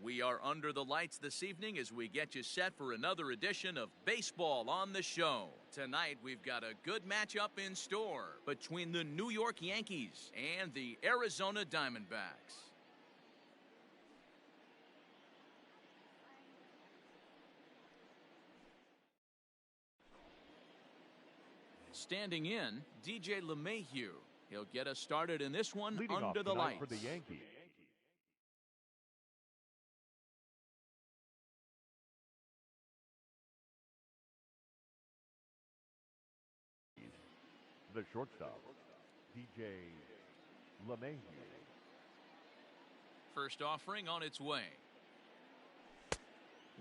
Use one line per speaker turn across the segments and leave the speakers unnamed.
We are under the lights this evening as we get you set for another edition of Baseball on the Show. Tonight, we've got a good matchup in store between the New York Yankees and the Arizona Diamondbacks. Standing in, DJ LeMahieu. He'll get us started in this one.
Leading
under the lights.
For the Yankees. The shortstop, DJ LeMahieu.
First offering on its way.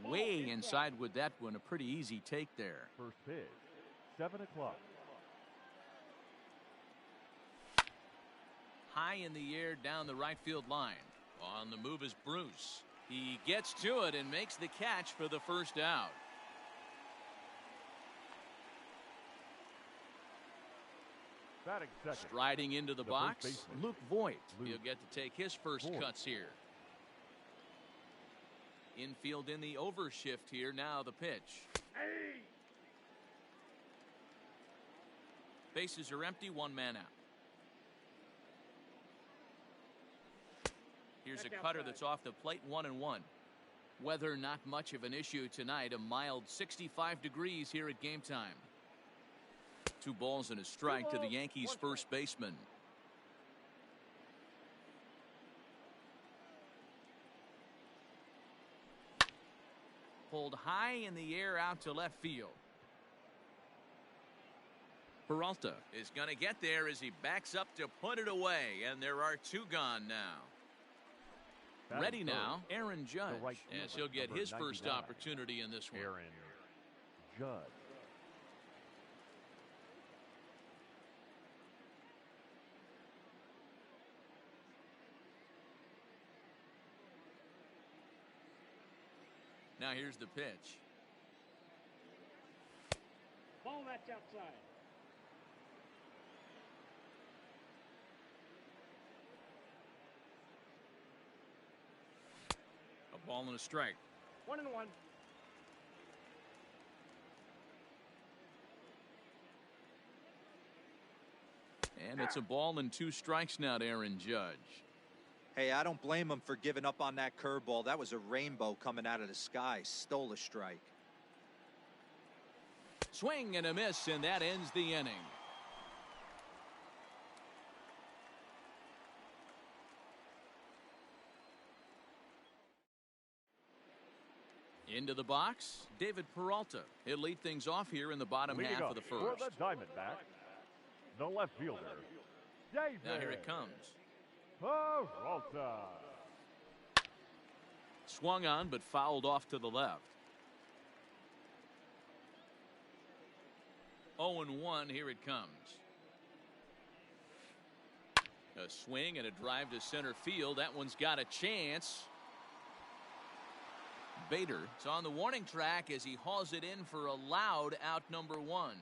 Way inside with that one. A pretty easy take there.
First pitch, 7 o'clock.
High in the air down the right field line. On the move is Bruce. He gets to it and makes the catch for the first out. Striding into the box, Luke Voigt. He'll get to take his first cuts here. Infield in the overshift here. Now the pitch. Bases are empty, one man out. Here's a cutter that's off the plate, 1-1. Weather not much of an issue tonight. A mild 65 degrees here at game time. 2 balls and a strike to the Yankees first baseman. Pulled high in the air out to left field. Peralta is going to get there as he backs up to put it away, and there are 2 gone now. Ready now, Aaron Judge, as he'll get his first opportunity in this one.
Aaron Judge.
Now here's the pitch.
Ball that's outside.
A ball and a strike.
1-1.
And it's a ball and 2 strikes now to Aaron Judge.
Hey, I don't blame him for giving up on that curveball. That was a rainbow coming out of the sky. Stole a strike.
Swing and a miss, and that ends the inning. Into the box, David Peralta. He'll lead things off here in the bottom half of the first.
For the Diamondbacks, the left fielder, David.
Now here it comes.
Peralta.
Swung on but fouled off to the left. 0-1, here it comes. A swing and a drive to center field. That one's got a chance. Bader is on the warning track as he hauls it in for a loud out number 1.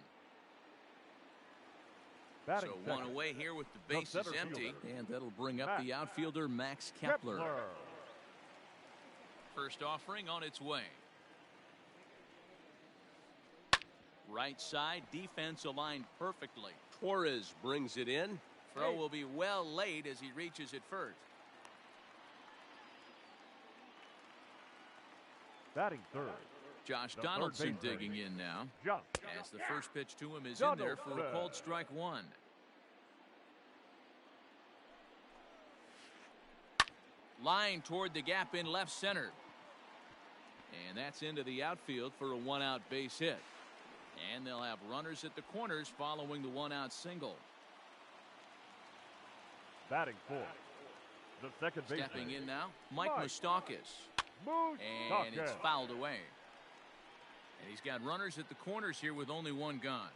So 1 away here with the bases empty. And that'll bring up the outfielder Max Kepler. First offering on its way. Right side, defense aligned perfectly.
Torres brings it in.
Throw will be well late as he reaches it first.
Batting third,
Josh Donaldson digging in now. As the first pitch to him is in there for a called strike 1. Line toward the gap in left center. And that's into the outfield for a 1-out base hit. And they'll have runners at the corners following the 1-out single.
Batting fourth, the second baseman.
Stepping in now, Mike Moustakas. And it's fouled away. And he's got runners at the corners here with only 1 gone.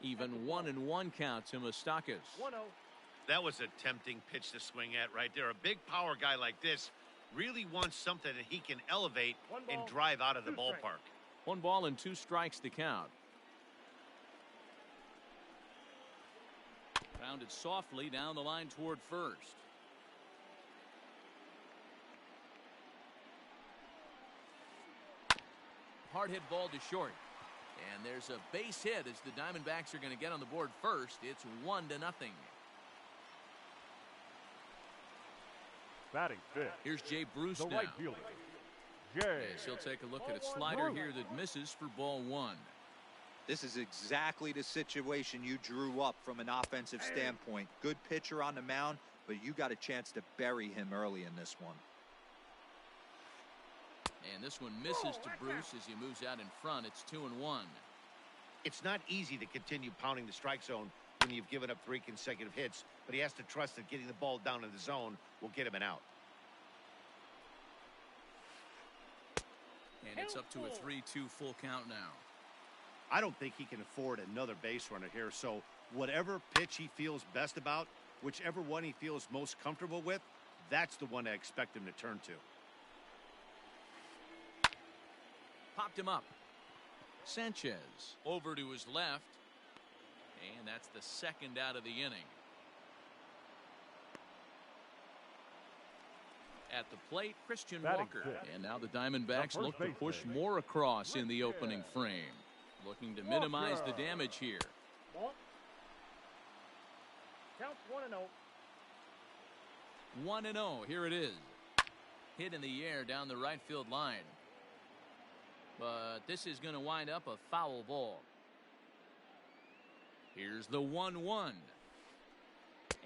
Even 1-1 count to Moustakas.
1-0.
That was a tempting pitch to swing at right there. A big power guy like this really wants something that he can elevate and drive out of the ballpark.
1 ball and 2 strikes to count. Grounded softly down the line toward first. hard hit ball to short. And there's a base hit as the Diamondbacks are going to get on the board first. It's 1-0.
Batting fifth,
Here's Jay Bruce
the
now.
right fielder, Jay.
Yes, he'll take a look at a slider here that misses for ball one.
This is exactly the situation you drew up from an offensive standpoint. Good pitcher on the mound, but you got a chance to bury him early in this one.
And this one misses to Bruce as he moves out in front. It's 2-1.
It's not easy to continue pounding the strike zone when you've given up 3 consecutive hits, but he has to trust that getting the ball down in the zone will get him an out.
And it's up to a 3-2 full count now.
I don't think he can afford another base runner here, so whatever pitch he feels best about, whichever one he feels most comfortable with, that's the one I expect him to turn to.
Popped him up. Sanchez over to his left. And that's the second out of the inning. At the plate, Christian Walker. And now the Diamondbacks look to push more across in the opening frame. Looking to minimize the damage here.
Ball. Counts 1-0.
1-0. Here it is. Hit in the air down the right field line. But this is going to wind up a foul ball. Here's the 1-1.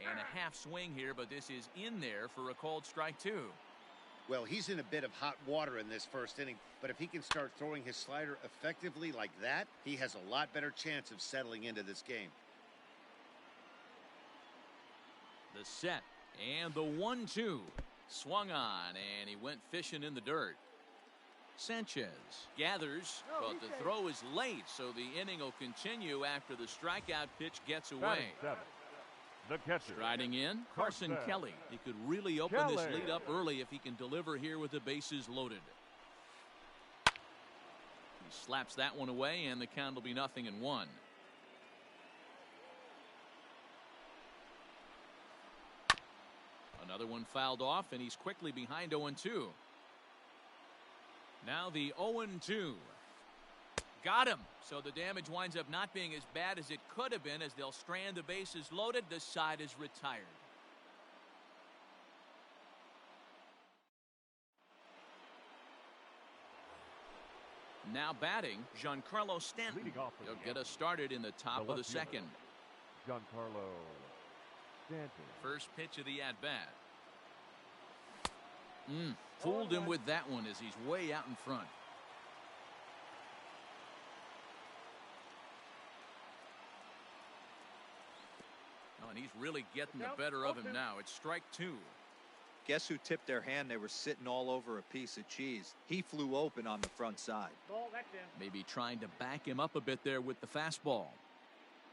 And a half swing here, but this is in there for a called strike 2.
Well, he's in a bit of hot water in this first inning, but if he can start throwing his slider effectively like that, he has a lot better chance of settling into this game.
The set and the 1-2. Swung on, and he went fishing in the dirt. Sanchez gathers, but the throw is late, so the inning will continue after the strikeout pitch gets away.
Batting seventh, the catcher,
Striding in, Carson Kelly. He could really open this lead up early if he can deliver here with the bases loaded. He slaps that one away, and the count will be 0-1. Another one fouled off, and he's quickly behind 0-2. Now the 0-2. Got him. So the damage winds up not being as bad as it could have been as they'll strand the bases loaded. The side is retired. Now batting, Giancarlo Stanton. He'll get us started in the top of the second.
Giancarlo Stanton.
First pitch of the at-bat. Fooled him with that one as he's way out in front. Oh, and he's really getting the better of him now. It's strike 2.
Guess who tipped their hand? They were sitting all over a piece of cheese. He flew open on the front side.
Ball, that's in.
Maybe trying to back him up a bit there with the fastball.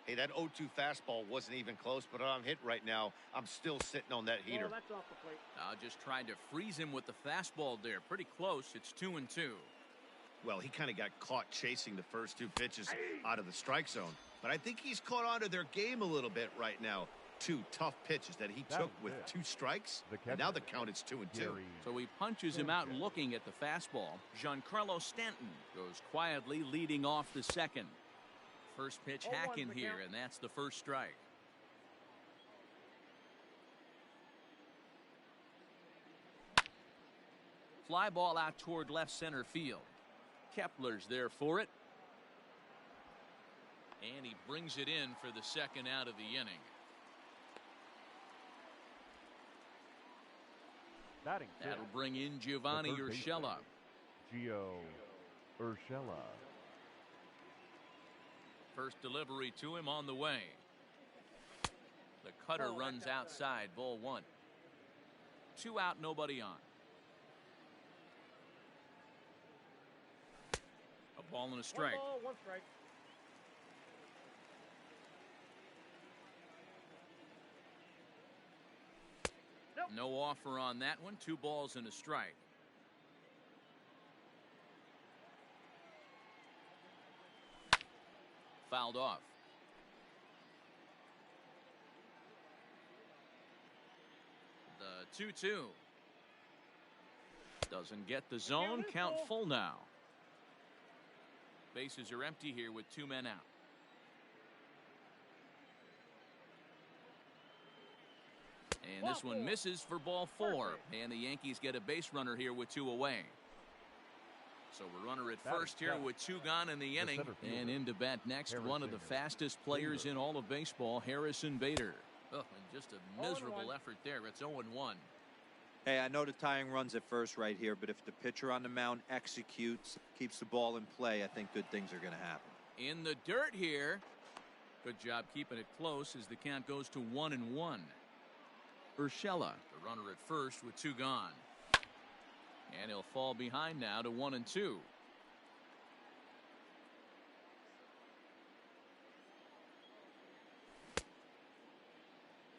Hey, that 0-2 fastball wasn't even close, but I'm hit right now. I'm still sitting on that heater.
Ball, that's off the plate.
Just trying to freeze him with the fastball there. Pretty close. It's 2-2.
Well, he kind of got caught chasing the first 2 pitches out of the strike zone, but I think he's caught on to their game a little bit right now. 2 tough pitches that he took with 2 strikes, and now the count is 2-2.
So he punches him out looking at the fastball. Giancarlo Stanton goes quietly leading off the second. First pitch hack in here, and that's the first strike. Fly ball out toward left center field. Kepler's there for it. And he brings it in for the second out of the inning.
Batting
That'll bring in Giovanni Urshela.
Gio Urshela.
First delivery to him on the way. The cutter runs outside, ball 1. 2 out, nobody on. A ball and a strike.
1 ball, 1 strike. Nope.
No offer on that one. 2 balls and a strike. Fouled off. The 2-2. Doesn't get the zone. Count full now. Bases are empty here with 2 men out. And this one misses for ball 4. And the Yankees get a base runner here with 2 away. So a runner at first here with 2 gone in the inning. And in to bat next, one of the fastest players in all of baseball, Harrison Bader. Oh, and just a miserable effort there. It's 0-1.
Hey, I know the tying runs at first right here, but if the pitcher on the mound executes, keeps the ball in play, I think good things are going to happen.
In the dirt here. Good job keeping it close as the count goes to 1-1. Urshela, the runner at first with 2 gone. And he'll fall behind now to 1-2.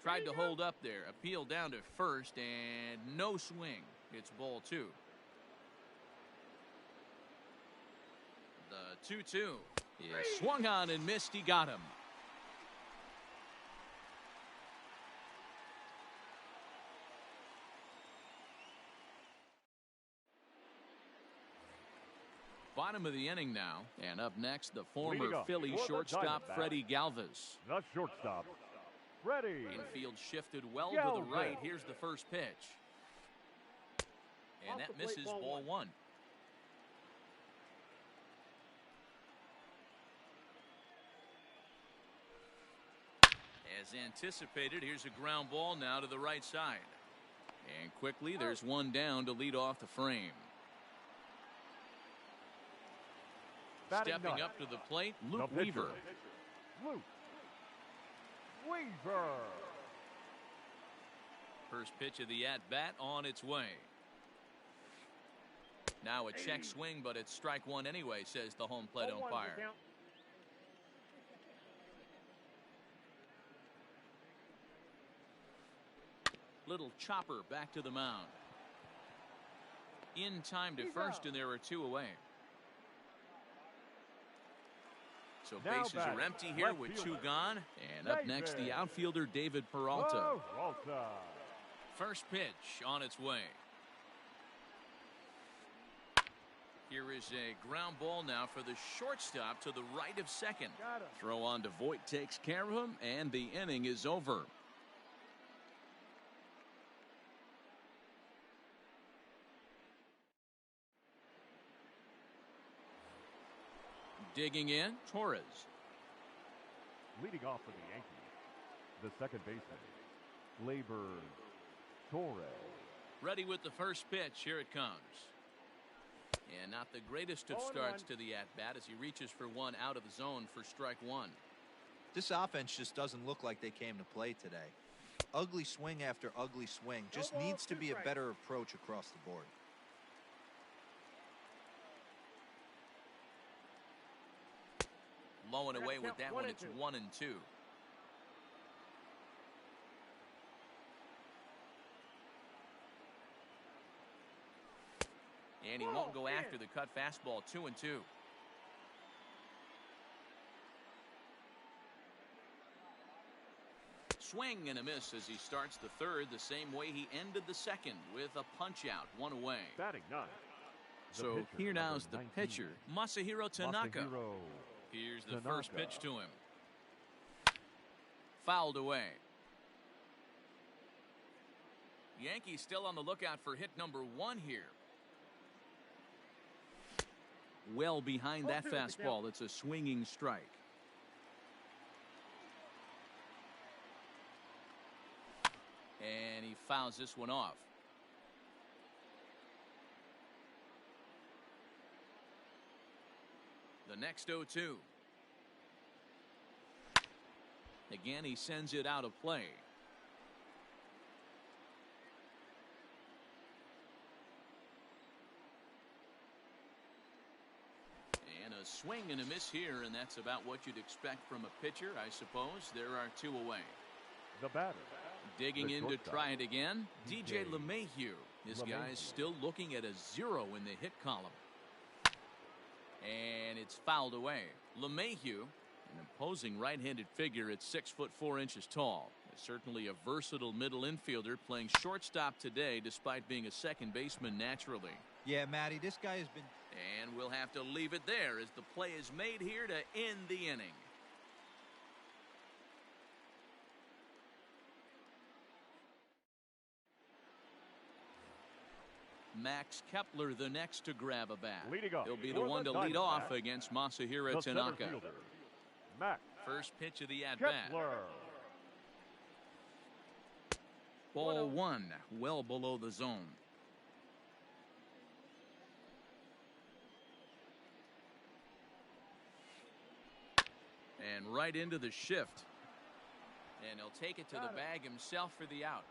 Tried to hold up there. Appeal down to first and no swing. It's ball 2. The 2-2. He swung on and missed. He got him. Bottom of the inning now. And up next, the former Philly shortstop Freddie Galvis.
The shortstop, Freddie.
Infield shifted well to the right. Here's the first pitch. And that misses ball 1. As anticipated, here's a ground ball now to the right side. And quickly, there's one down to lead off the frame. Stepping up to the plate, Luke Weaver.
Luke Weaver.
First pitch of the at-bat on its way. Now a check swing, but it's strike 1 anyway, says the home plate umpire. Little chopper back to the mound. In time to first, and there are 2 away. So bases are empty here with 2 gone. And up next, the outfielder David Peralta. First pitch on its way. Here is a ground ball now for the shortstop to the right of second. Throw on to Voit takes care of him, and the inning is over. Digging in, Torres.
Leading off for the Yankees, the second baseman, Labor Torres.
Ready with the first pitch. Here it comes. And not the greatest of starts to the at-bat as he reaches for one out of the zone for strike 1.
This offense just doesn't look like they came to play today. Ugly swing after ugly swing. Just needs to be a better approach across the board.
Low and away with that one. It's 1-2. And he won't go after the cut fastball. 2-2. Swing and a miss as he starts the third the same way he ended the second with a punch out. 1 away.
Batting 9.
So here now is the pitcher, Masahiro Tanaka. Here's the first pitch to him. Fouled away. Yankees still on the lookout for hit number 1 here. Well behind that fastball. It's a swinging strike. And he fouls this one off. The next 0-2. Again, he sends it out of play. And a swing and a miss here, and that's about what you'd expect from a pitcher, I suppose. There are 2 away.
The batter.
Digging in to try it again, DJ LeMahieu. This guy's still looking at a 0 in the hit column. And it's fouled away. LeMahieu, an imposing right-handed figure at 6'4" tall. Certainly a versatile middle infielder playing shortstop today despite being a second baseman naturally.
Yeah, Matty, this guy has been...
And we'll have to leave it there as the play is made here to end the inning. Max Kepler the next to grab a bat. He'll be the one to lead off against Masahiro Tanaka.
Max
First pitch of the at-bat.
Kepler.
Ball one, well below the zone. And right into the shift. And he'll take it to the bag himself for the out.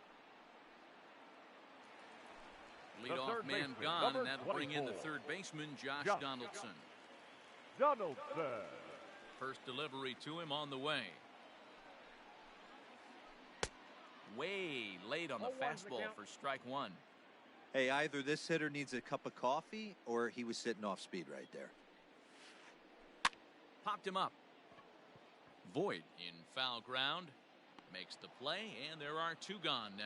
Leadoff man gone, and that'll bring in the third baseman, Josh Donaldson. First delivery to him on the way. Way late on the fastball for strike one.
Hey, either this hitter needs a cup of coffee or he was sitting off speed right there.
Popped him up. Void in foul ground. Makes the play, and there are two gone now.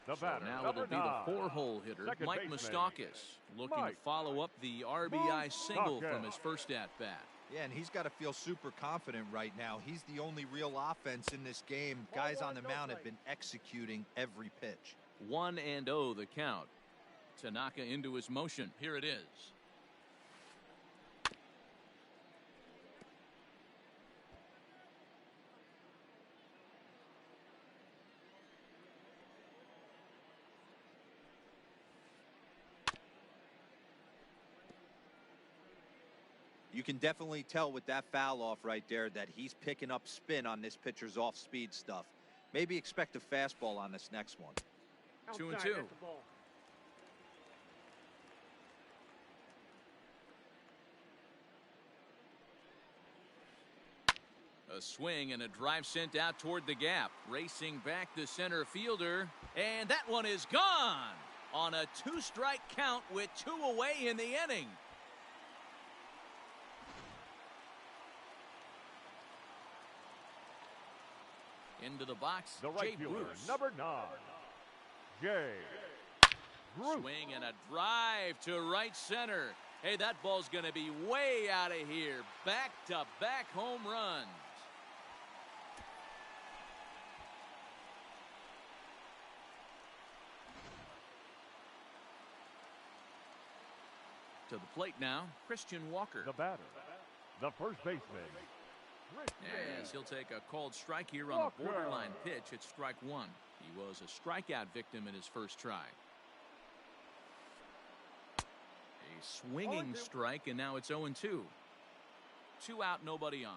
So now it'll be the four-hole hitter, Mike Moustakas, looking to follow up the RBI single from his first at-bat.
Yeah, and he's got to feel super confident right now. He's the only real offense in this game. Guys on the mound have been executing every pitch.
1-0 the count. Tanaka into his motion. Here it is.
You can definitely tell with that foul off right there that he's picking up spin on this pitcher's off-speed stuff. Maybe expect a fastball on this next one.
2-2. A swing and a drive sent out toward the gap. Racing back the center fielder. And that one is gone on a two-strike count with two away in the inning. Into the box,
The right
Jay
fielder,
Bruce.
number 9, Jay Bruce.
Swing and a drive to right center. Hey, that ball's going to be way out of here. Back-to-back home runs. To the plate now, Christian Walker.
The batter, the first baseman.
Yes, he'll take a called strike here on a borderline pitch at strike one. He was a strikeout victim in his first try. A swinging strike, and now it's 0-2. 2 out, nobody on.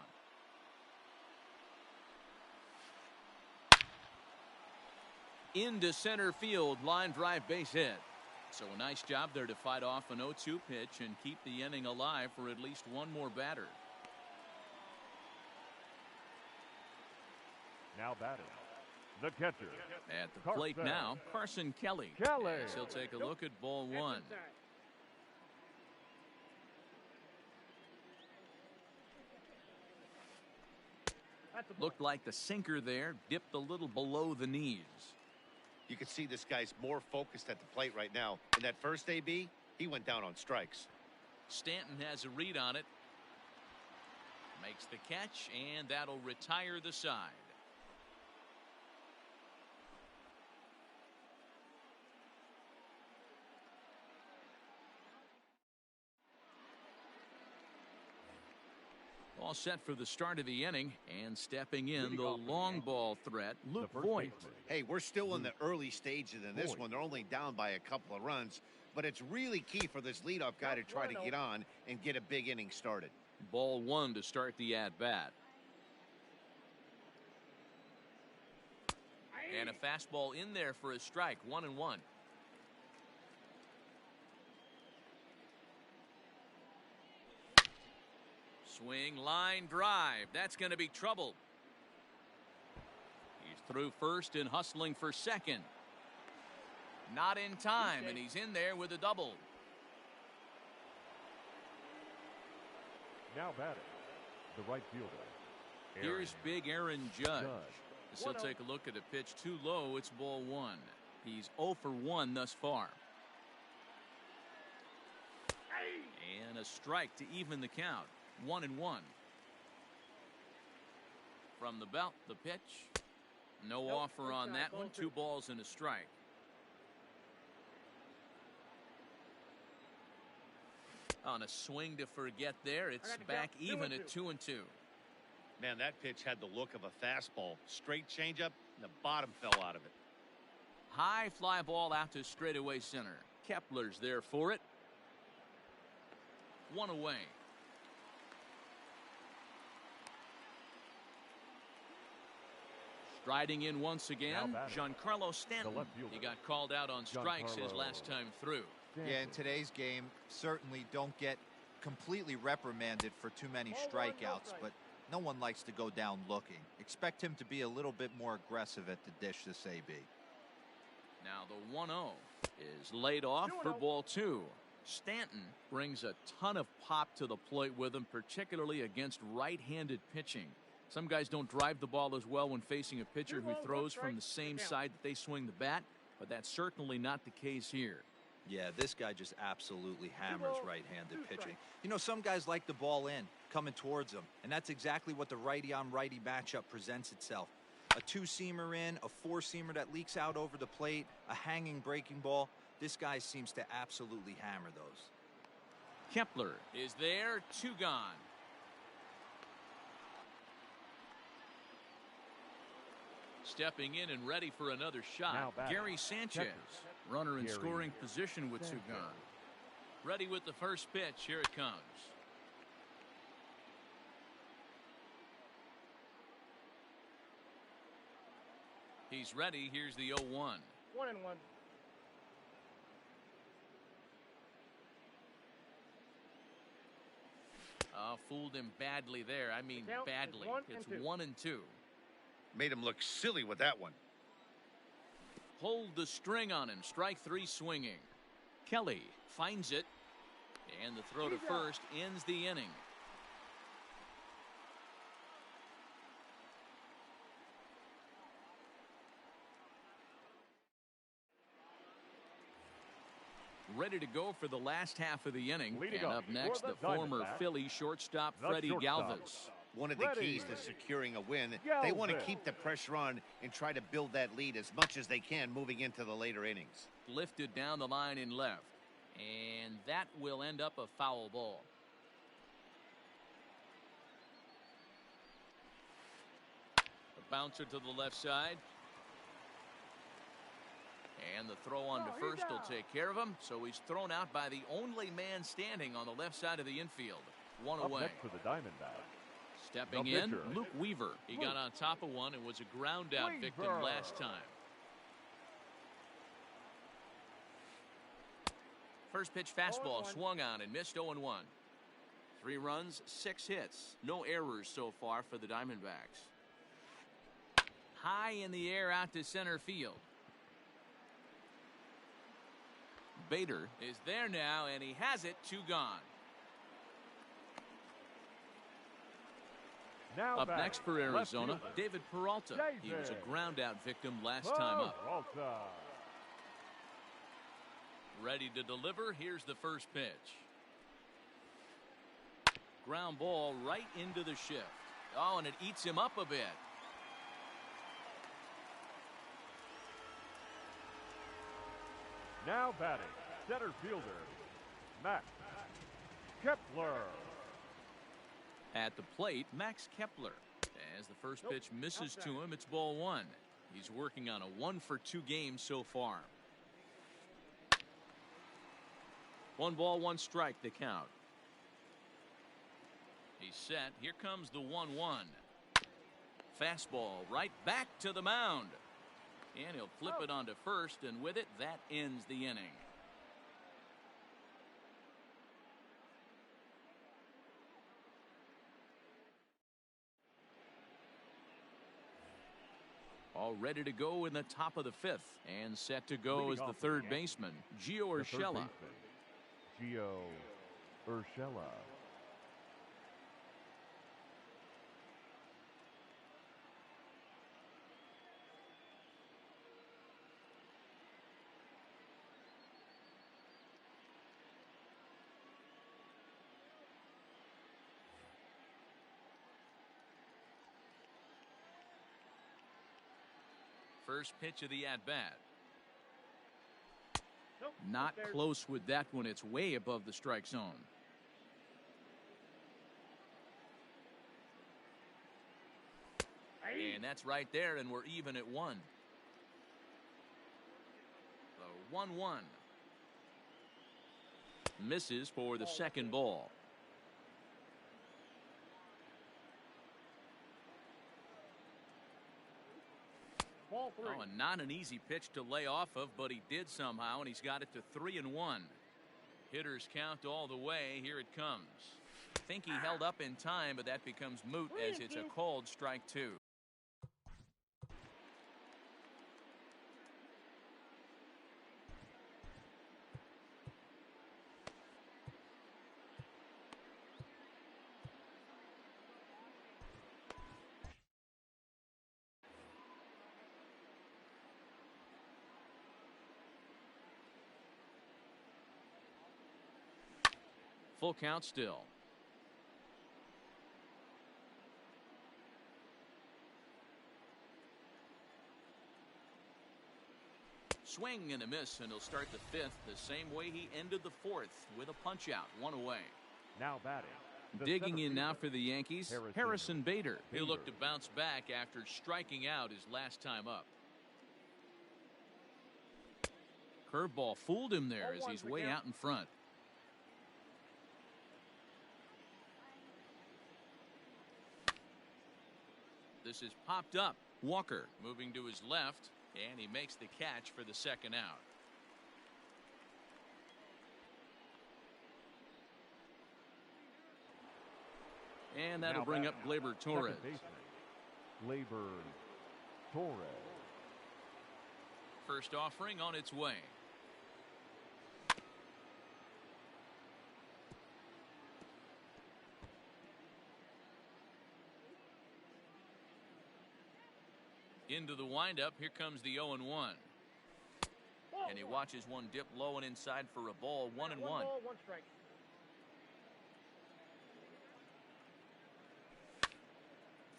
Into center field, line drive base hit. So a nice job there to fight off an 0-2 pitch and keep the inning alive for at least one more batter.
Now batting, the catcher.
At the plate now, Carson Kelly. As he'll take a look at ball one. Looked like the sinker there dipped a little below the knees.
You can see this guy's more focused at the plate right now. In that first AB, he went down on strikes.
Stanton has a read on it. Makes the catch, and that'll retire the side. All set for the start of the inning, and stepping in the long ball threat, Luke Voigt.
Hey, we're still in the early stages in this one. They're only down by a couple of runs, but it's really key for this leadoff guy to try to get on and get a big inning started.
Ball one to start the at-bat. And a fastball in there for a strike, 1-1. Swing, line, drive. That's going to be trouble. He's through first and hustling for second. Not in time, and he's in there with a double.
Now batting, the right fielder.
Here's big Aaron Judge. As he'll take a look at a pitch too low. It's ball one. He's 0 for 1 thus far. And a strike to even the count. 1-1. From the belt, the pitch. No offer on that one. 2 balls and a strike. On a swing to forget there, it's back even at 2-2.
Man, that pitch had the look of a fastball. Straight changeup, and the bottom fell out of it.
High fly ball out to straightaway center. Kepler's there for it. 1 away. Striding in once again, Giancarlo Stanton. He got called out on strikes his last time through.
Yeah, in today's game, certainly don't get completely reprimanded for too many strikeouts, but no one likes to go down looking. Expect him to be a little bit more aggressive at the dish this AB.
Now the 1-0 is laid off for ball 2. Stanton brings a ton of pop to the plate with him, particularly against right-handed pitching. Some guys don't drive the ball as well when facing a pitcher who throws from the same side that they swing the bat, but that's certainly not the case here.
Yeah, this guy just absolutely hammers right-handed pitching. You know, some guys like the ball in, coming towards them, and that's exactly what the righty-on-righty matchup presents itself. A 2-seamer in, a 4-seamer that leaks out over the plate, a hanging breaking ball. This guy seems to absolutely hammer those.
Kepler is there, 2 gone. Stepping in and ready for another shot, Gary Sanchez. Runner in scoring position with 2 gone. Ready with the first pitch. Here it comes. He's ready. Here's the 0-1.
1-1.
Fooled him badly there. I mean badly. It's 1-2.
Made him look silly with that one.
Hold the string on him. Strike 3 swinging. Kelly finds it. And the throw to first ends the inning. Ready to go for the last half of the inning. And up next, the former Philly shortstop, Freddie Galvis.
One of the keys to securing a win, they want to keep the pressure on and try to build that lead as much as they can moving into the later innings.
Lifted down the line in left. And that will end up a foul ball. The bouncer to the left side. And the throw on to first will take care of him. So he's thrown out by the only man standing on the left side of the infield. 1 away.
Up next for the Diamondbacks.
Stepping in, Luke Weaver. He got on top of one and was a ground out victim last time. First pitch fastball swung on and missed. 0-1. 3 runs, 6 hits. No errors so far for the Diamondbacks. High in the air out to center field. Bader is there now, and he has it. 2 gone.
Now
up next for Arizona, David Peralta. He was a ground out victim last time up. Ready to deliver. Here's the first pitch. Ground ball right into the shift. Oh, and it eats him up a bit.
Now batting, center fielder, Max Kepler.
At the plate, Max Kepler. As the first pitch misses to him, it's ball 1. He's working on a 1-for-2 game so far. 1 ball, 1 strike, the count. He's set. Here comes the 1-1. Fastball right back to the mound. And he'll flip it onto first, and with it, that ends the inning. All ready to go in the top of the 5th. And set to go is the third baseman, Gio Urshela.
Gio Urshela.
First pitch of the at-bat.
Nope,
Not
upstairs.
close with that one. It's way above the strike zone. And that's right there, and we're even at 1. The 1-1. Misses for the second ball.
Ball 3.
Oh, and not an easy pitch to lay off of, but he did somehow, and he's got it to 3-1. Hitters count all the way. Here it comes. Think he held up in time, but that becomes moot as it's a called strike 2. Full count still. Swing and a miss, and he'll start the 5th the same way he ended the 4th with a punch out, 1 away.
Now batting. the
Digging
center
in now
fielder,
for the Yankees, Harrison Bader. He'll look to bounce back after striking out his last time up. Curveball fooled him there as he's way out in front. This is popped up. Walker moving to his left, and he makes the catch for the second out. And that'll bring up Gleyber Torres.
Gleyber Torres.
First offering on its way. Into the windup. Here comes the 0-1. And he watches one dip low and inside for a ball. 1-1.
1 ball, 1 strike.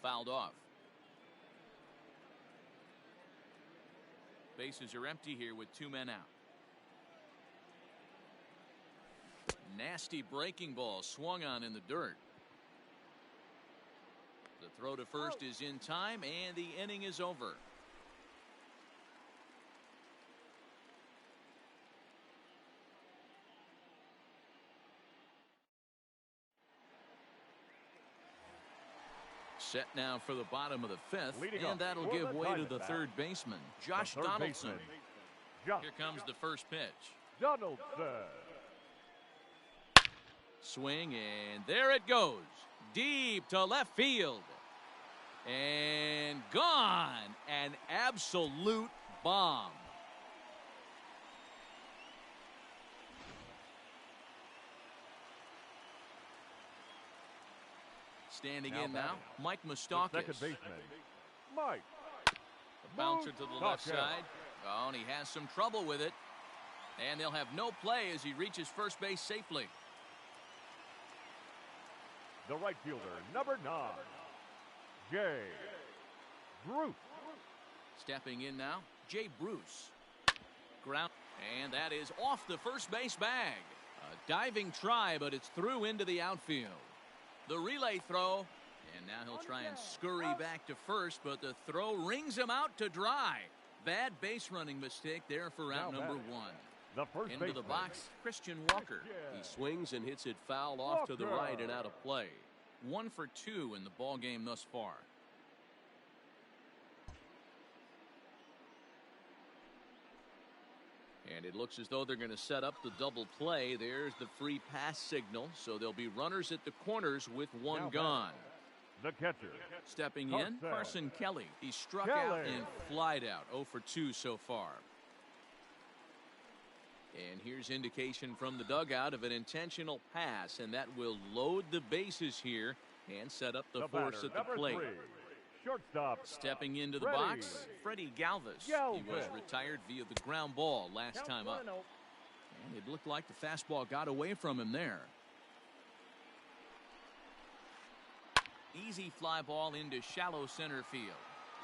Fouled off. Bases are empty here with 2 men out. Nasty breaking ball swung on in the dirt. The throw to first is in time, and the inning is over. Set now for the bottom of the 5th, and that'll give way to the third baseman, Josh Donaldson. Here comes the first pitch.
Donaldson.
Swing, and there it goes. Deep to left field. And gone. An absolute bomb. Standing in now, Mike Moustakas.
Second baseman, Mike.
A bouncer to the left side. Oh, and he has some trouble with it. And they'll have no play as he reaches first base safely.
The right fielder, number 9, Jay Bruce.
Stepping in now, Jay Bruce. Ground, and that is off the first base bag. A diving try, but it's through into the outfield. The relay throw, and now he'll try and scurry back to first, but the throw rings him out to dry. Bad base running mistake there for out number 1.
The first
Into the
baseman,
box, Christian Walker.
He swings and hits it foul off to the right and out of play.
1 for 2 in the ball game thus far. And it looks as though they're going to set up the double play. There's the free pass signal, so there'll be runners at the corners with 1 gone.
the catcher.
Stepping in, Carson Kelly. He struck out and flied out. 0 for 2 so far. And here's indication from the dugout of an intentional pass, and that will load the bases here and set up the force at the plate.
Shortstop.
Stepping into the box, Freddie Galvis. He was retired via the ground ball last time up. And it looked like the fastball got away from him there. Easy fly ball into shallow center field.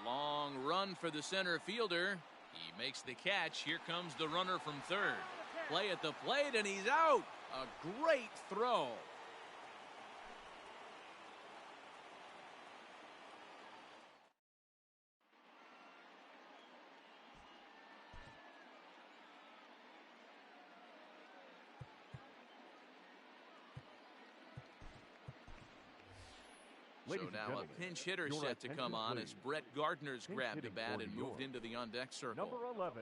Long run for the center fielder. He makes the catch. Here comes the runner from third. Play at the plate, and he's out. A great throw. So now a pinch hitter set to come on as Brett Gardner's grabbed the bat and moved into the on-deck circle.
Number 11,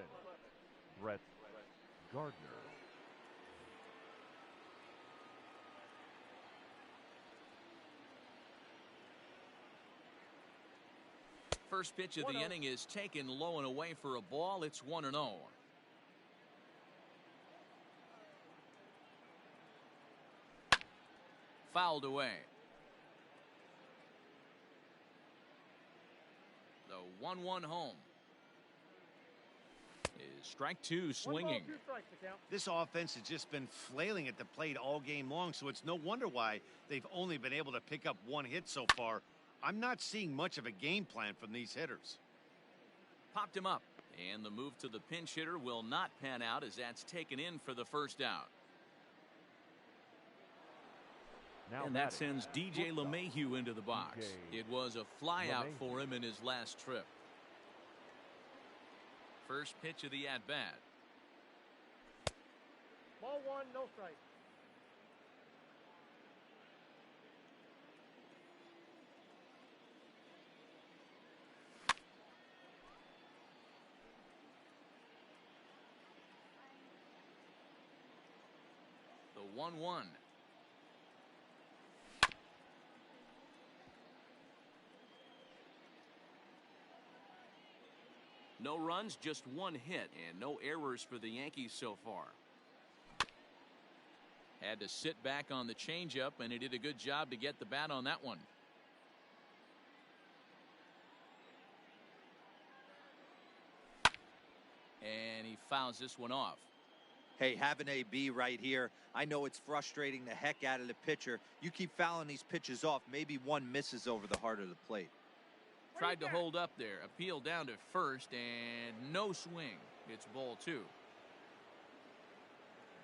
Brett Gardner.
First pitch of the inning is taken low and away for a ball. It's 1-0. Fouled away. The 1-1 home. Is strike two swinging.
2 strikes to count.
This offense has just been flailing at the plate all game long, so it's no wonder why they've only been able to pick up 1 hit so far. I'm not seeing much of a game plan from these hitters.
Popped him up. And the move to the pinch hitter will not pan out as that's taken in for the first out.
Now
And that sends DJ LeMahieu into the box.
DJ
It was a flyout
LeMahieu.
for him in his last trip. First pitch of the at-bat.
Ball 1, no strike.
The 1-1. No runs, just 1 hit, and no errors for the Yankees so far. Had to sit back on the changeup, and he did a good job to get the bat on that one. And he fouls this one off.
Hey, have an AB right here. I know it's frustrating the heck out of the pitcher. You keep fouling these pitches off, maybe one misses over the heart of the plate.
Tried to hold up there. Appeal down to first, and no swing. It's ball 2.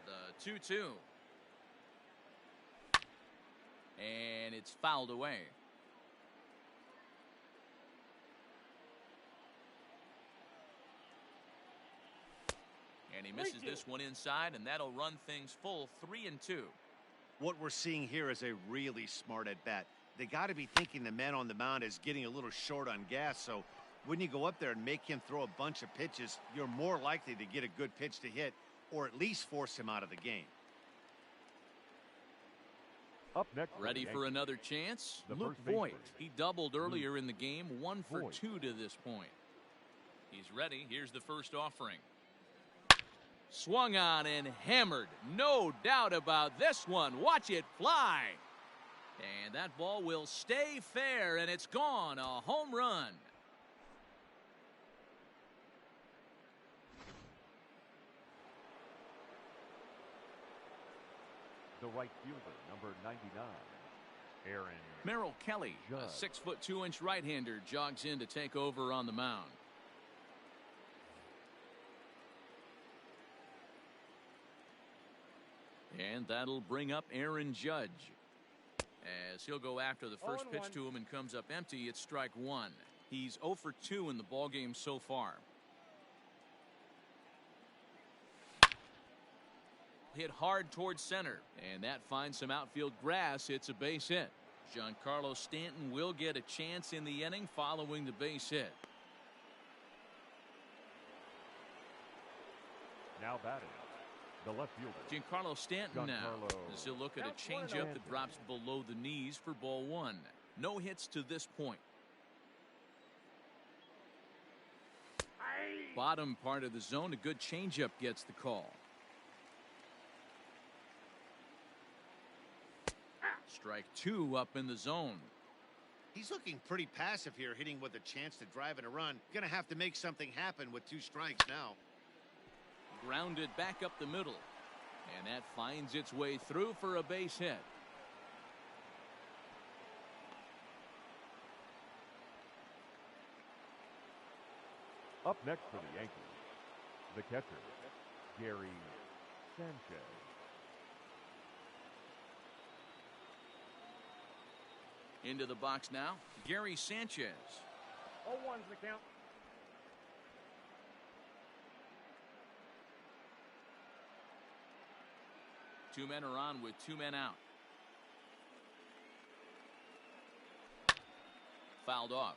The 2-2. And it's fouled away. And he misses this one inside, and that'll run things full 3-2.
What we're seeing here is a really smart at-bat. They got to be thinking the man on the mound is getting a little short on gas, so when you go up there and make him throw a bunch of pitches, you're more likely to get a good pitch to hit or at least force him out of the game.
Up next.
Ready for another chance?
The
Luke
first baseman.
Voigt. He doubled earlier in the game, 1 for
Voigt.
2 to this point. He's ready. Here's the first offering. Swung on and hammered. No doubt about this one. Watch it fly. And that ball will stay fair, and it's gone. A home run.
The right fielder, number 99, Aaron
Merrill Kelly, a
Judge.
6'2" right-hander, jogs in to take over on the mound. And that'll bring up Aaron Judge. As he'll go after the first pitch
0-1.
to him and comes up empty, it's strike 1. He's 0 for 2 in the ballgame so far. Hit hard towards center, and that finds some outfield grass. It's a base hit. Giancarlo Stanton will get a chance in the inning following the base hit.
now batting. The left fielder.
Giancarlo Stanton now.
Giancarlo.
As he'll look at a
Counts one
changeup
and
that drops below the knees for ball 1. No hits to this point. Bottom part of the zone, a good changeup gets the call. Strike 2 up in the zone.
He's looking pretty passive here, hitting with a chance to drive in a run. Gonna have to make something happen with 2 strikes now.
Grounded back up the middle. And that finds its way through for a base hit.
Up next for the Yankees, the catcher, Gary Sanchez.
Into the box now, Gary Sanchez.
0-1's the count.
Two men are on with two men out. Fouled off.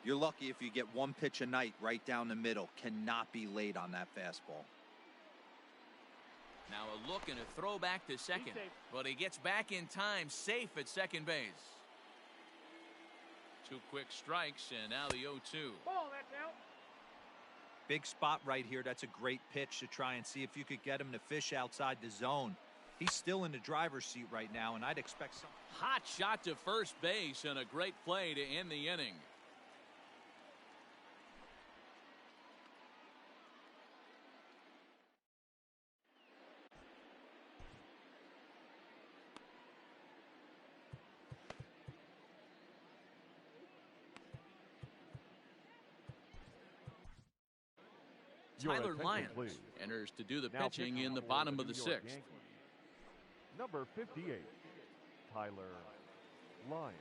You're lucky if you get one pitch a night right down the middle. Cannot be late on that fastball.
Now a look and a throw back to second. But he gets back in time, safe at second base. Two quick strikes, and now the 0-2.
Ball, that's out.
Big spot right here. That's a great pitch to try and see if you could get him to fish outside the zone. He's still in the driver's seat right now, and I'd expect some.
Hot shot to first base, and a great play to end the inning.
Your
Tyler
attention,
Lyons
please.
enters to do the
Now
pitching
pitching
in the
for
bottom of
New
the
York
sixth.
Yankees, number 58, Tyler Lyons.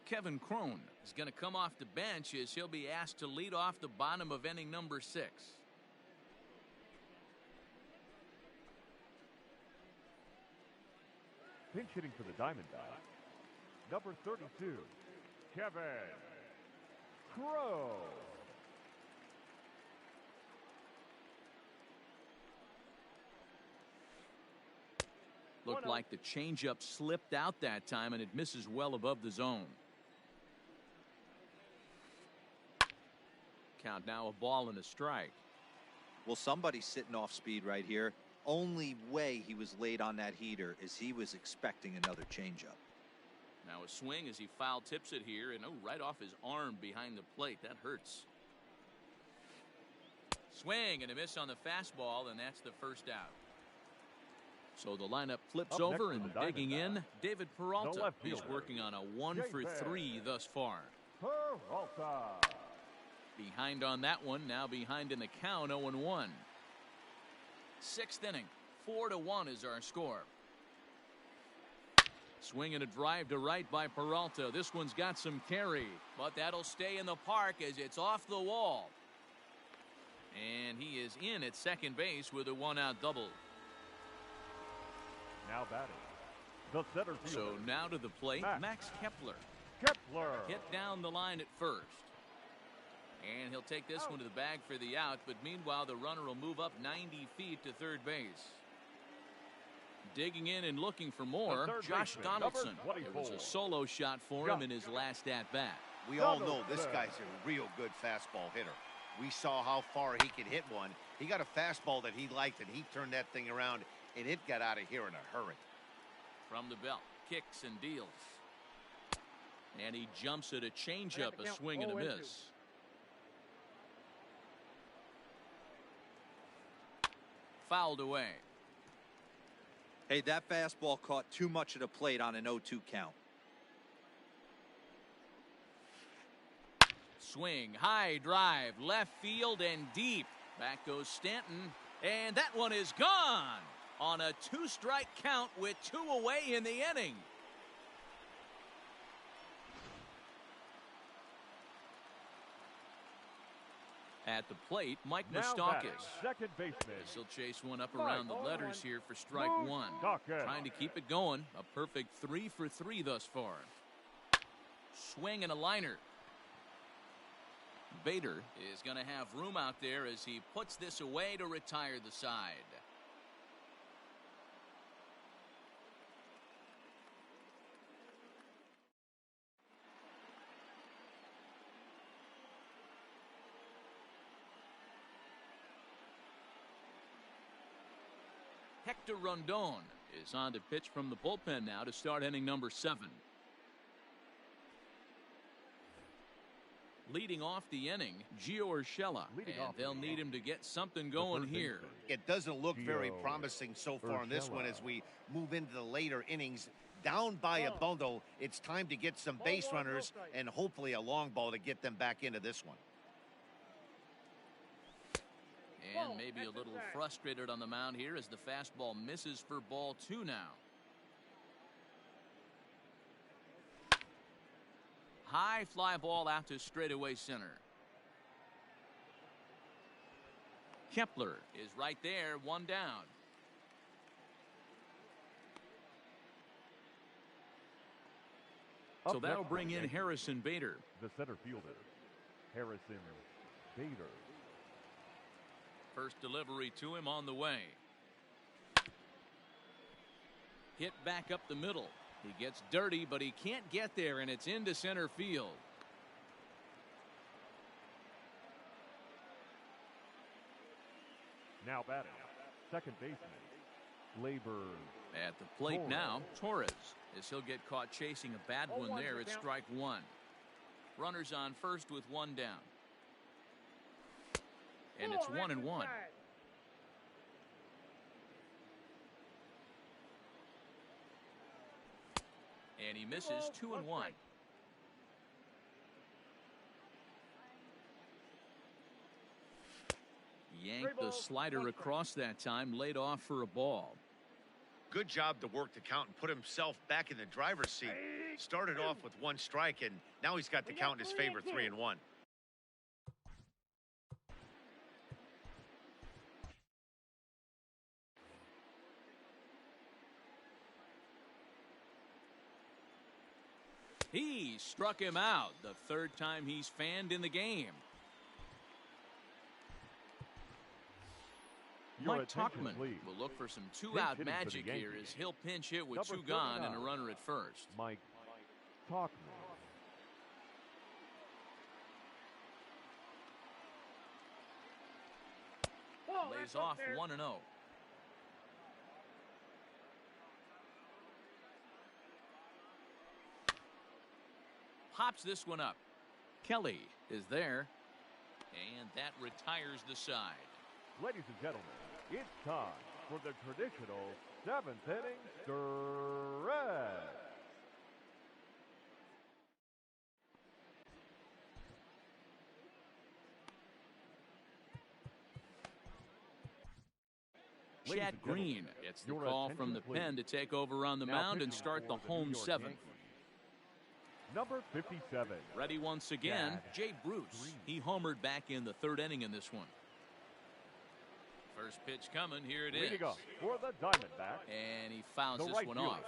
Kevin Crone is going to come off the bench as he'll be asked to lead off the bottom of inning number 6.
Pinch hitting for the Diamondbacks, number 32, Kevin Crowe.
Looked like the changeup slipped out that time, and it misses well above the zone. Count now, a ball and a strike.
Well, somebody's sitting off speed right here. Only way he was late on that heater is he was expecting another changeup.
Now a swing as he foul tips it here, and right off his arm behind the plate. That hurts. Swing and a miss on the fastball, and that's the first out. So the lineup flips
Up
over,
next
and
for the
digging in, David
The
Peralta.
left
He's
fielder,
working on a 1-for-3 thus far.
Peralta.
Behind on that one, now behind in the count, 0-1. Sixth inning, 4-1 is our score. Swing and a drive to right by Peralta. This one's got some carry, but that'll stay in the park as it's off the wall. And he is in at second base with a 1-out double.
Now batting, the center fielder.
So now to the plate, Max Kepler.
Kepler.
Hit down the line at first. And he'll take this one to the bag for the out, but meanwhile the runner will move up 90 feet to third base. Digging in and looking for more, Josh Donaldson. It was a solo shot for him in his last at-bat.
We all know this guy's a real good fastball hitter. We saw how far he could hit one. He got a fastball that he liked, and he turned that thing around, and it got out of here in a hurry.
From the belt, kicks and deals. And he jumps at a changeup, a swing and a miss. Fouled away.
Hey, that fastball caught too much of the plate on an 0-2 count.
Swing, high drive, left field and deep. Back goes Stanton, and that one is gone on a 2-strike count with 2 away in the inning. At the plate, Mike Moustakas.
Second baseman.
He'll chase one up around the letters here for strike one. Trying to keep it going. A perfect 3 for 3 thus far. Swing and a liner. Bader is going to have room out there as he puts this away to retire the side. Hector Rondon is on to pitch from the bullpen now to start inning number 7. Leading off the inning, Gio Urshela, and they'll need him to get something going here.
It doesn't look very promising so far on this one as we move into the later innings. Down by a bundle, it's time to get some base runners and hopefully a long ball to get them back into this one.
And maybe a little frustrated on the mound here as the fastball misses for ball 2 now. High fly ball out to straightaway center. Kepler is right there, 1 down. So that'll bring in Harrison Bader.
The center fielder, Harrison Bader.
First delivery to him on the way. Hit back up the middle. He gets dirty, but he can't get there, and it's into center field.
Now batting, second baseman, Labor.
At the plate now, Torres, as he'll get caught chasing a bad one there at strike 1. Runners on first with 1 down. And it's 1-1. And he misses 2-1. Yanked the slider across that time, laid off for a ball.
Good job to work the count and put himself back in the driver's seat. Started off with 1 strike, and now he's got the count in his favor, 3-1.
He struck him out, the 3rd time he's fanned in the game. Mike Tauchman will look for some 2-out magic here as he'll pinch hit with 2 gone and a runner at first.
Mike Tauchman.
Lays off 1-0. Pops this one up. Kelly is there, and that retires the side.
Ladies and gentlemen, it's time for the traditional 7th inning stretch.
Chad Green gets the call from the pen to take over on the mound and start the home 7th.
Number 57.
Ready once again, Jay Bruce. He homered back in the 3rd inning in this one. First pitch coming, here it is.
Leading up for the Diamondbacks.
And he fouls this one off.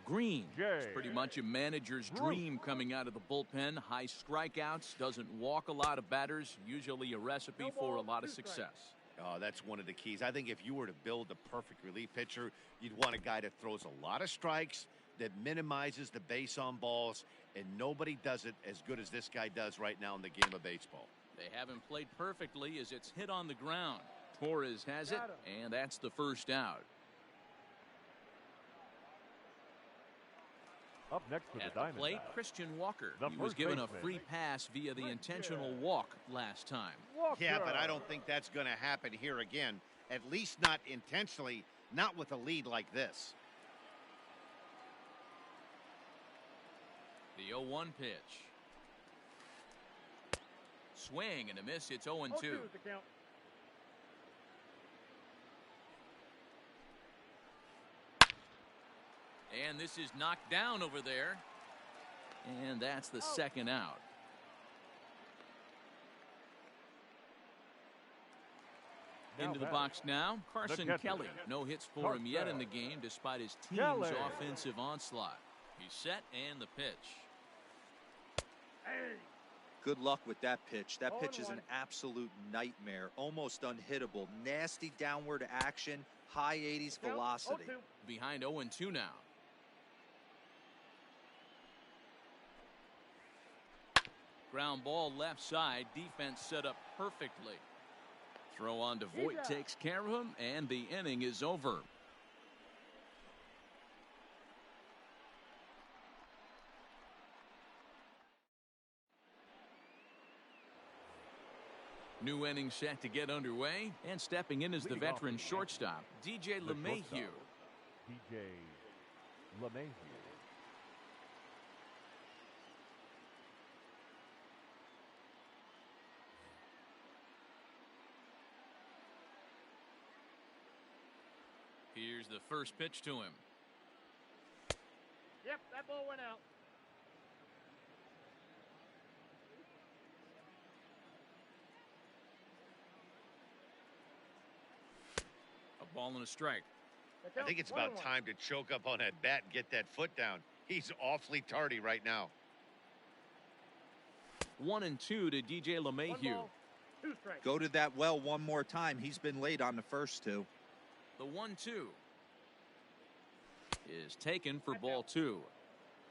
Green, it's pretty much a manager's dream coming out of the bullpen. High strikeouts, doesn't walk a lot of batters, usually a recipe for a lot of success.
Oh, that's one of the keys. I think if you were to build the perfect relief pitcher, you'd want a guy that throws a lot of strikes, that minimizes the base on balls, and nobody does it as good as this guy does right now in the game of baseball.
They haven't played perfectly as it's hit on the ground. Torres has it, and that's the 1st out.
Up next for
At
the
the plate, Christian Walker. He was given a free pass via the intentional walk last time.
Yeah, but I don't think that's going to happen here again. At least not intentionally, not with a lead like this.
The 0-1 pitch. Swing and a miss. It's 0-2. And this is knocked down over there. And that's the 2nd out. Into the box now, Carson Kelly. No hits for him yet in the game despite his team's offensive onslaught. He's set and the pitch.
Good luck with that pitch. That pitch is an absolute nightmare, almost unhittable. Nasty downward action, high 80s velocity.
Behind 0-2 now. Ground ball left side. Defense set up perfectly. Throw on to Voit takes care of him, and the inning is over. New inning set to get underway, and stepping in is the veteran shortstop, DJ LeMahieu.
DJ LeMahieu.
Here's the first pitch to him.
Yep, that ball went out.
A ball and a strike.
I think it's about time to choke up on that bat and get that foot down. He's awfully tardy right now.
1-2 to DJ LeMahieu.
Go to that well one more time. He's been late on the first two.
The 1-2 is taken for ball 2.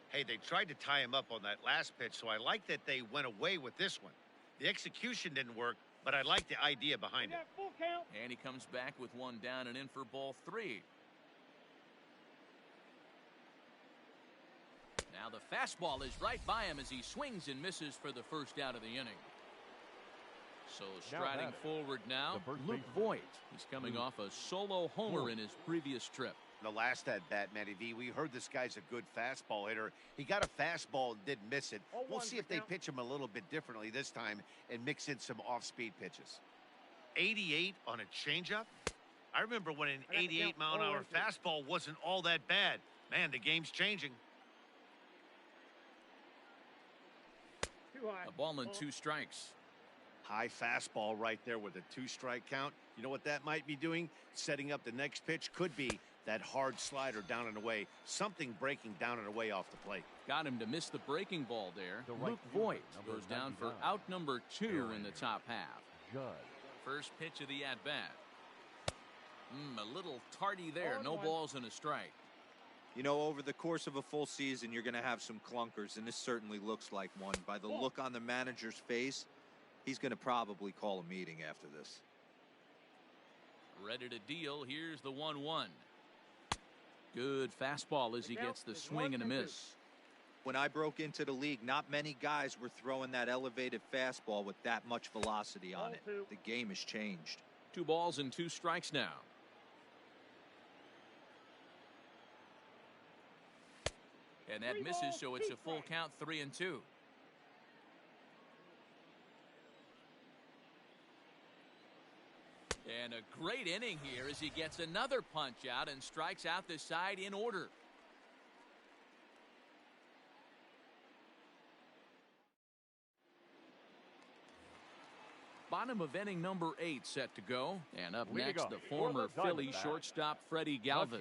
Hey, they tried to tie him up on that last pitch, so I like that they went away with this one. The execution didn't work, but I like the idea behind it.
Full count.
And he comes back with one down and in for ball 3. Now the fastball is right by him as he swings and misses for the first out of the inning. So striding forward now, Luke Voigt. He's coming off a solo homer in his previous trip.
The last at bat, Matty V, we heard this guy's a good fastball hitter. He got a fastball and didn't miss it. We'll see if they pitch him a little bit differently this time and mix in some off-speed pitches. 88 on a changeup? I remember when an 88-mile-an-hour fastball wasn't all that bad. Man, the game's changing.
Too high.
A ball and 2 strikes.
High fastball right there with a 2-strike count. You know what that might be doing? Setting up the next pitch could be that hard slider down and away. Something breaking down and away off the plate.
Got him to miss the breaking ball there. Luke Voigt goes down for out number 2 in the top half. First pitch of the at-bat. A little tardy there. No balls and a strike.
You know, over the course of a full season, you're going to have some clunkers, and this certainly looks like one. By the look on the manager's face, he's going to probably call a meeting after this.
Ready to deal. Here's the 1-1. Good fastball as he gets the swing and a miss.
When I broke into the league, not many guys were throwing that elevated fastball with that much velocity on it. The game has changed.
2 balls and 2 strikes now. And that misses, so it's a full count, 3-2. And a great inning here as he gets another punch out and strikes out the side in order. Bottom of inning number 8 set to go. And up next, the former Philly shortstop, Freddie Galvis.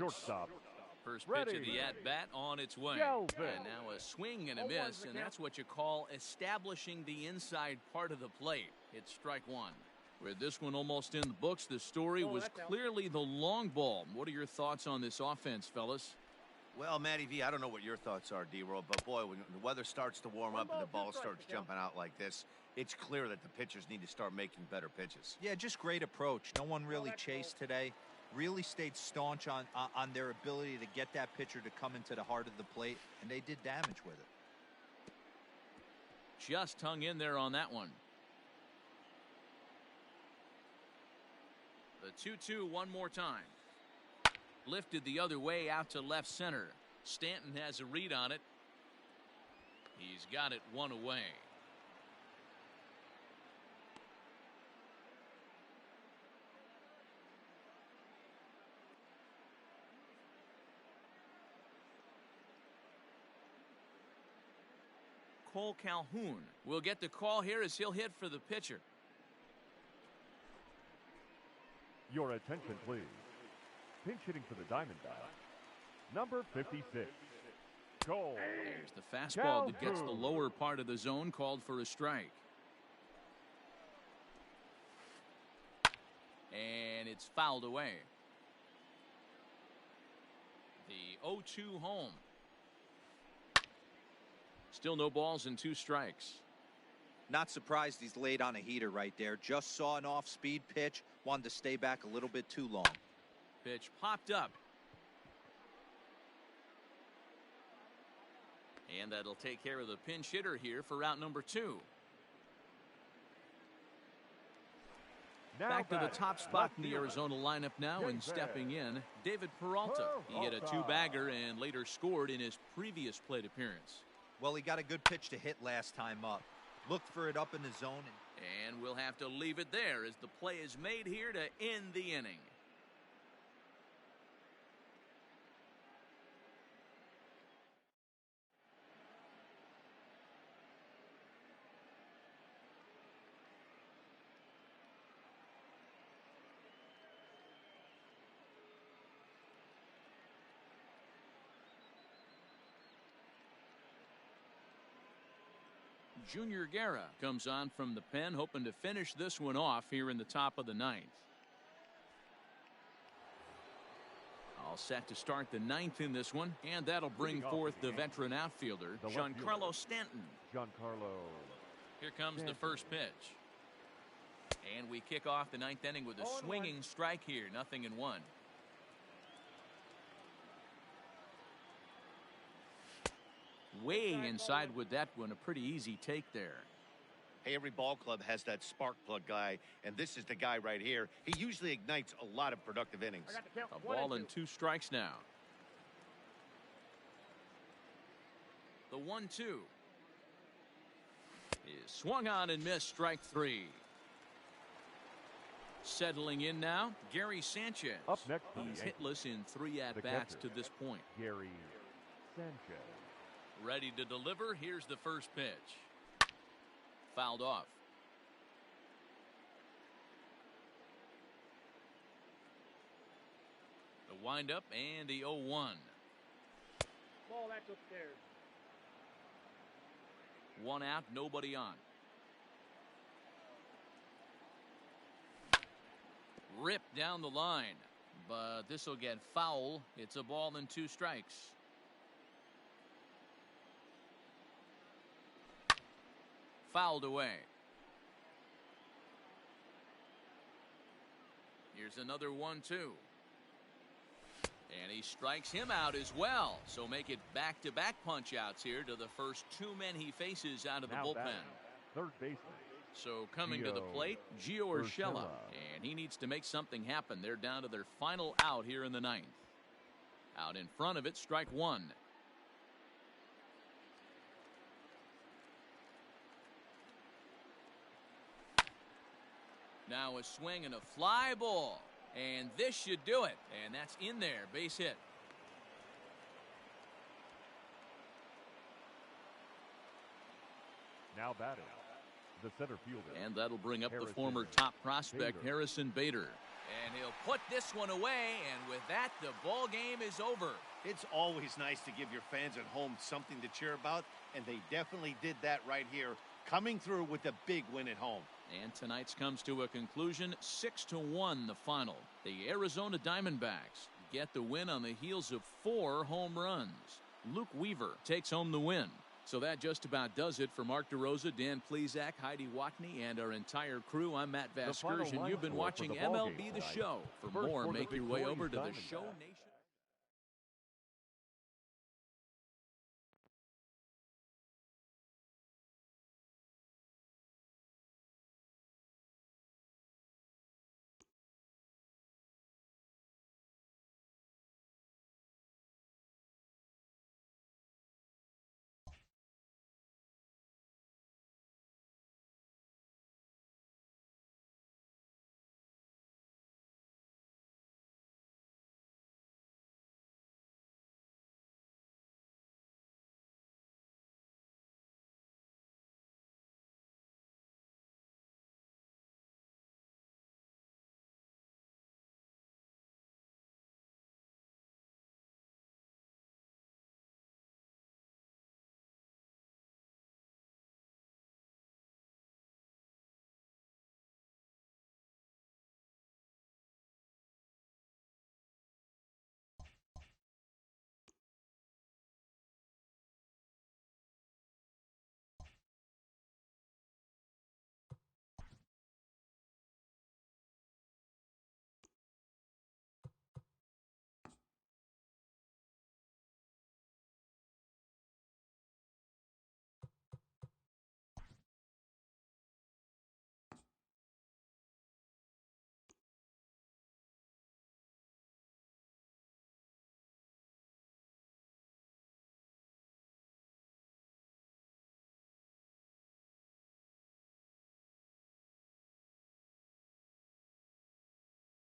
First pitch of the at-bat on its way. And now a swing and a miss, and that's what you call establishing the inside part of the plate. It's strike 1. With this one almost in the books, the story was clearly the long ball. What are your thoughts on this offense, fellas?
Well, Matty V, I don't know what your thoughts are, D-Roll, but boy, when the weather starts to warm up and the ball starts jumping out like this, it's clear that the pitchers need to start making better pitches.
Yeah, just great approach. No one really chased today. Really stayed staunch on their ability to get that pitcher to come into the heart of the plate, and they did damage with it.
Just hung in there on that one. The 2-2 one more time. Lifted the other way out to left center. Stanton has a read on it. He's got it one away. Cole Calhoun will get the call here as he'll hit for the pitcher.
Your attention, please. Pinch hitting for the Diamondbacks, number 56. Goal.
There's the fastball that gets the lower part of the zone, called for a strike. And it's fouled away. The 0-2 home. Still no balls and 2 strikes.
Not surprised he's laid on a heater right there. Just saw an off-speed pitch. Wanted to stay back a little bit too long.
Pitch popped up. And that'll take care of the pinch hitter here for out number 2.
Now
Back to the
batting,
top spot in the
left
Arizona lineup now, and stepping in, David Peralta. He hit a
Peralta.
two-bagger and later scored in his previous plate appearance.
Well, he got a good pitch to hit last time up. Looked for it up in the zone.
And we'll have to leave it there as the play is made here to end the inning. Junior Guerra comes on from the pen, hoping to finish this one off here in the top of the ninth. All set to start the ninth in this one, and that'll bring forth the veteran outfielder, Giancarlo Stanton.
Giancarlo.
Here comes the first pitch. And we kick off the ninth inning with a swinging strike here, 0-1. Way inside with that one, a pretty easy take there.
Hey, every ball club has that spark plug guy, and this is the guy right here. He usually ignites a lot of productive innings.
I got the count.
A
1
ball
and
and 2 strikes now. The 1-2 is swung on and missed, strike 3. Settling in now, Gary Sanchez.
Up next for the
He's
Yankees,
hitless in 3 at-bats to this point.
Gary Sanchez.
Ready to deliver. Here's the first pitch. Fouled off. The windup and the 0-1.
Ball, that's upstairs.
1 out, nobody on. Ripped down the line, but this will get foul. It's a ball and 2 strikes. Fouled away. Here's another 1-2. And he strikes him out as well. So make it back-to-back punch-outs here to the first 2 men he faces out of the
Now
bullpen.
batting, third baseman.
So coming to the
Gio
plate, Gio Urshela.
Urshela.
And he needs to make something happen. They're down to their final out here in the ninth. Out in front of it, strike 1. Now a swing and a fly ball. And this should do it. And that's in there. Base hit.
Now batting, the center fielder.
And that'll bring up the
Harrison
former top prospect,
Bader.
Harrison Bader. And he'll put this one away. And with that, the ball game is over.
It's always nice to give your fans at home something to cheer about, and they definitely did that right here, coming through with a big win at home.
And tonight's comes to a conclusion, 6-1 the final. The Arizona Diamondbacks get the win on the heels of 4 home runs. Luke Weaver takes home the win. So that just about does it for Mark DeRosa, Dan Plesac, Heidi Watney, and our entire crew. I'm Matt
The final
Vasgersian.
line
You've been
score for
watching
the ball
MLB
game
The
tonight.
Show. For
First
more,
for the
make your way
victorious
over to the
Diamondbacks.
Show Nation.